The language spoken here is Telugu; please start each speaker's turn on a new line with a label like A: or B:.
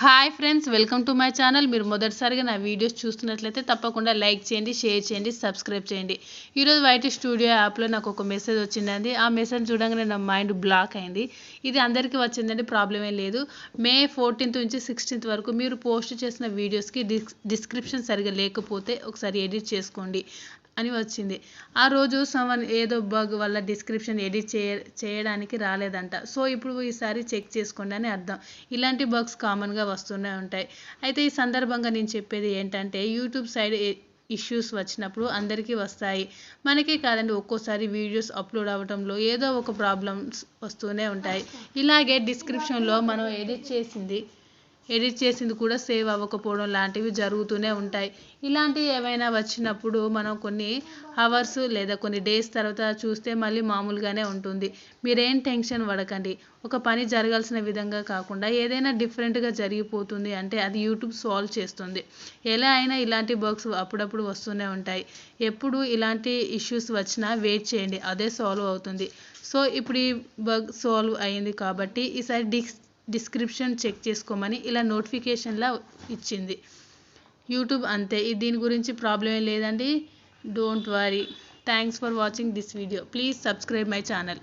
A: Hi friends, welcome to my channel. మీరు మొదటిసారిగా నా వీడియోస్ చూస్తున్నట్లయితే తప్పకుండా లైక్ చేయండి, షేర్ చేయండి, సబ్స్క్రైబ్ చేయండి. ఈరోజు వైటీ స్టూడియో యాప్లో నాకు ఒక మెసేజ్ వచ్చిందండి. ఆ మెసేజ్ చూడగానే నా మైండ్ బ్లాక్ అయింది. ఇది అందరికీ వచ్చిందండి, ప్రాబ్లం ఏం లేదు. మే 14th నుంచి 16th వరకు మీరు పోస్ట్ చేసిన వీడియోస్కి డిస్క్రిప్షన్ సరిగా లేకపోతే ఒకసారి ఎడిట్ చేసుకోండి అని వచ్చింది. ఆ రోజు ఏదో బగ్ వల్ల డిస్క్రిప్షన్ ఎడిట్ చేయడానికి రాలేదంట. సో ఇప్పుడు ఈసారి చెక్ చేసుకోండి అని అర్థం. ఇలాంటి బగ్స్ కామన్గా వస్తూనే ఉంటాయి. అయితే ఈ సందర్భంగా నేను చెప్పేది ఏంటంటే, యూట్యూబ్ సైడ్ ఇష్యూస్ వచ్చినప్పుడు అందరికీ వస్తాయి. మనకే కాదండి, ఒక్కోసారి వీడియోస్ అప్లోడ్ అవ్వడంలో ఏదో ఒక ప్రాబ్లమ్స్ వస్తూనే ఉంటాయి. ఇలాగే డిస్క్రిప్షన్లో మనం ఎడిట్ చేసింది కూడా సేవ్ అవ్వకపోవడం లాంటివి జరుగుతూనే ఉంటాయి. ఇలాంటివి ఏవైనా వచ్చినప్పుడు మనం కొన్ని అవర్స్ లేదా కొన్ని డేస్ తర్వాత చూస్తే మళ్ళీ మామూలుగానే ఉంటుంది. మీరేం టెన్షన్ పడకండి. ఒక పని జరగాల్సిన విధంగా కాకుండా ఏదైనా డిఫరెంట్గా జరిగిపోతుంది అంటే అది యూట్యూబ్ సాల్వ్ చేస్తుంది. ఎలా అయినా ఇలాంటి బగ్స్ అప్పుడప్పుడు వస్తూనే ఉంటాయి. ఎప్పుడు ఇలాంటి ఇష్యూస్ వచ్చినా వెయిట్ చేయండి, అదే సాల్వ్ అవుతుంది. సో ఇప్పుడు ఈ బగ్ సాల్వ్ అయ్యింది కాబట్టి ఈసారి డిస్క్రిప్షన్ చెక్ చేసుకోమని ఇలా నోటిఫికేషన్లా ఇచ్చింది యూట్యూబ్. అంతే, దీని గురించి ప్రాబ్లం ఏం లేదండి. Don't worry. Thanks for watching this video. Please subscribe my channel.